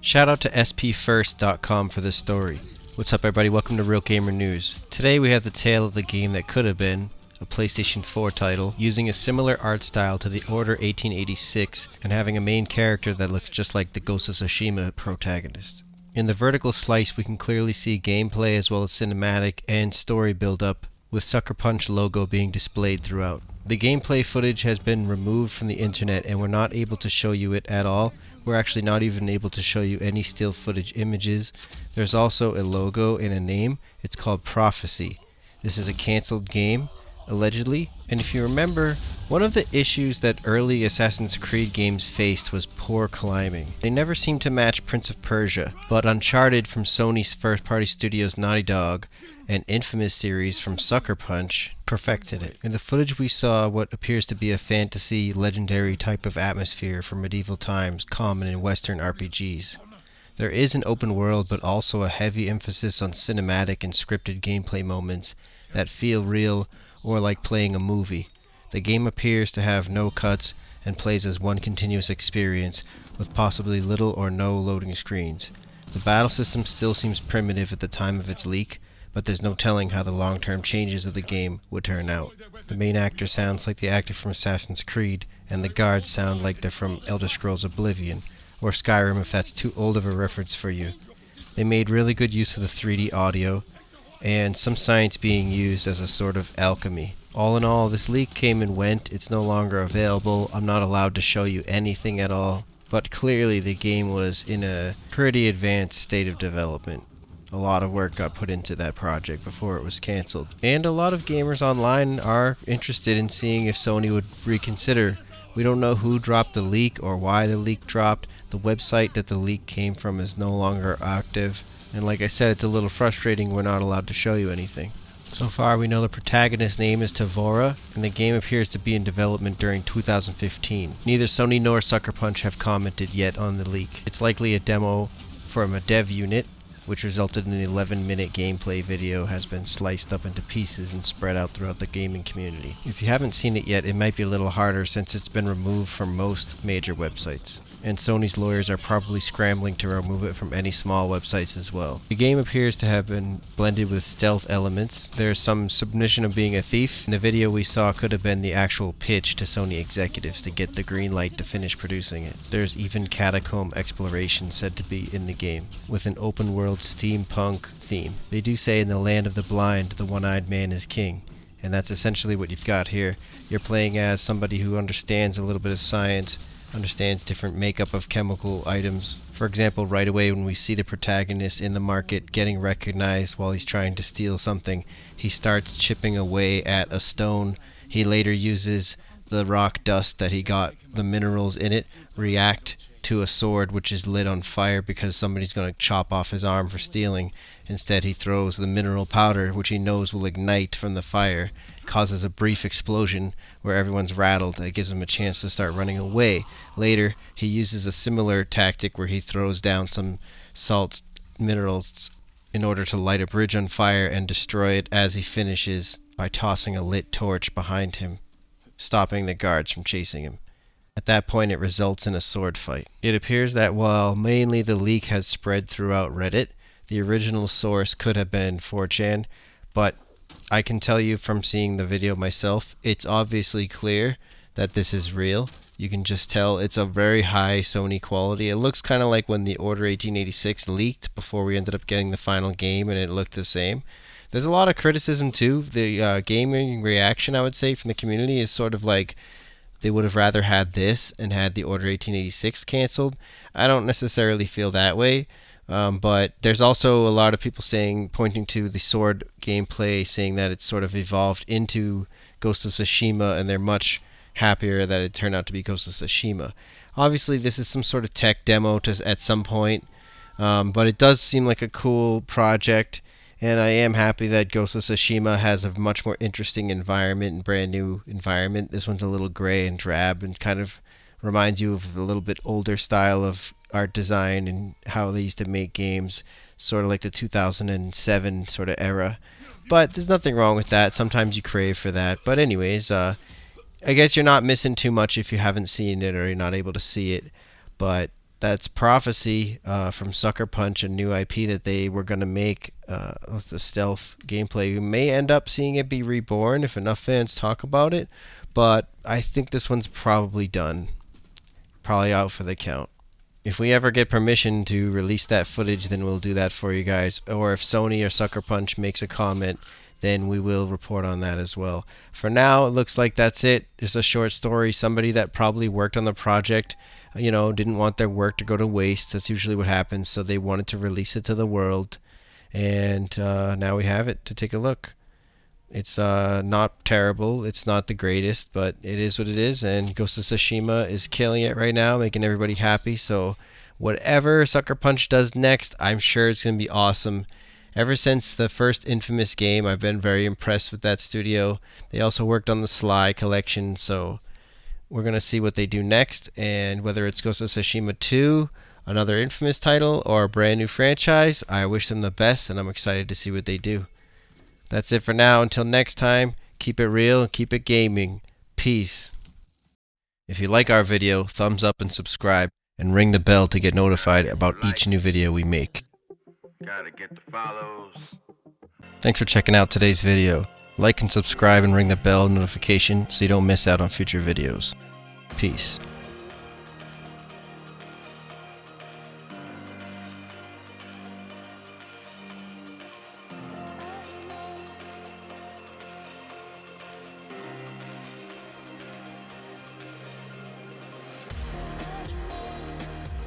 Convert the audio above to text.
Shout out to spfirst.com for this story. What's up everybody, welcome to RealGamerNewz. Today we have the tale of the game that could have been a PlayStation 4 title, using a similar art style to the Order 1886 and having a main character that looks just like the Ghost of Tsushima protagonist. In the vertical slice we can clearly see gameplay as well as cinematic and story build up, with Sucker Punch logo being displayed throughout. The gameplay footage has been removed from the internet and we're not able to show you it at all. We're actually not even able to show you any still footage images. There's also a logo and a name. It's called Prophecy. This is a cancelled game, allegedly. And if you remember, one of the issues that early Assassin's Creed games faced was poor climbing. They never seemed to match Prince of Persia, but Uncharted from Sony's first-party studios Naughty Dog and Infamous series from Sucker Punch perfected it. In the footage we saw what appears to be a fantasy, legendary type of atmosphere from medieval times common in Western RPGs. There is an open world but also a heavy emphasis on cinematic and scripted gameplay moments that feel real or like playing a movie. The game appears to have no cuts and plays as one continuous experience with possibly little or no loading screens. The battle system still seems primitive at the time of its leak, but there's no telling how the long-term changes of the game would turn out. The main actor sounds like the actor from Assassin's Creed, and the guards sound like they're from Elder Scrolls Oblivion, or Skyrim if that's too old of a reference for you. They made really good use of the 3D audio, and some science being used as a sort of alchemy. All in all, this leak came and went. It's no longer available. I'm not allowed to show you anything at all, but clearly the game was in a pretty advanced state of development. A lot of work got put into that project before it was cancelled. And a lot of gamers online are interested in seeing if Sony would reconsider. We don't know who dropped the leak or why the leak dropped. The website that the leak came from is no longer active. And like I said, it's a little frustrating we're not allowed to show you anything. So far we know the protagonist's name is Tavora, and the game appears to be in development during 2015. Neither Sony nor Sucker Punch have commented yet on the leak. It's likely a demo from a dev unit, which resulted in the 11-minute gameplay video has been sliced up into pieces and spread out throughout the gaming community. If you haven't seen it yet, it might be a little harder since it's been removed from most major websites, and Sony's lawyers are probably scrambling to remove it from any small websites as well. The game appears to have been blended with stealth elements. There's some submission of being a thief. In the video we saw could have been the actual pitch to Sony executives to get the green light to finish producing it. There's even catacomb exploration said to be in the game, with an open world steampunk theme. They do say in the land of the blind, the one-eyed man is king. And that's essentially what you've got here. You're playing as somebody who understands a little bit of science, understands different makeup of chemical items. For example, right away when we see the protagonist in the market getting recognized while he's trying to steal something, he starts chipping away at a stone. He later uses the rock dust that he got, the minerals in it, react to a sword which is lit on fire because somebody's going to chop off his arm for stealing. Instead he throws the mineral powder which he knows will ignite from the fire, causes a brief explosion where everyone's rattled. That gives him a chance to start running away. Later he uses a similar tactic where he throws down some salt minerals in order to light a bridge on fire and destroy it as he finishes by tossing a lit torch behind him, stopping the guards from chasing him. At that point it results in a sword fight. It appears that while mainly the leak has spread throughout Reddit, the original source could have been 4chan, but I can tell you from seeing the video myself, it's obviously clear that this is real. You can just tell it's a very high Sony quality. It looks kind of like when the Order 1886 leaked before we ended up getting the final game and it looked the same. There's a lot of criticism too. The gaming reaction, I would say, from the community is sort of like they would have rather had this and had the Order 1886 canceled. I don't necessarily feel that way, but there's also a lot of people pointing to the sword gameplay, saying that it's sort of evolved into Ghost of Tsushima, and they're much happier that it turned out to be Ghost of Tsushima. Obviously, this is some sort of tech demo at some point, but it does seem like a cool project. And I am happy that Ghost of Tsushima has a much more interesting environment and brand new environment. This one's a little gray and drab and kind of reminds you of a little bit older style of art design and how they used to make games, sort of like the 2007 sort of era. But there's nothing wrong with that. Sometimes you crave for that. But anyways, I guess you're not missing too much if you haven't seen it or you're not able to see it. But that's prophecy from Sucker Punch, a new IP that they were going to make with the stealth gameplay. We may end up seeing it be reborn if enough fans talk about it, but I think this one's probably done. Probably out for the count. If we ever get permission to release that footage, then we'll do that for you guys. Or if Sony or Sucker Punch makes a comment, then we will report on that as well. For now, it looks like that's it. It's a short story. Somebody that probably worked on the project, didn't want their work to go to waste. That's usually what happens. So they wanted to release it to the world. And now we have it to take a look. It's not terrible. It's not the greatest, but it is what it is. And Ghost of Tsushima is killing it right now, making everybody happy. So whatever Sucker Punch does next, I'm sure it's going to be awesome. Ever since the first Infamous game, I've been very impressed with that studio. They also worked on the Sly collection, so we're going to see what they do next. And whether it's Ghost of Tsushima 2, another Infamous title, or a brand new franchise, I wish them the best, and I'm excited to see what they do. That's it for now. Until next time, keep it real and keep it gaming. Peace. If you like our video, thumbs up and subscribe, and ring the bell to get notified about each new video we make. Gotta get the follows. Thanks for checking out today's video. Like and subscribe and ring the bell notification so you don't miss out on future videos. Peace.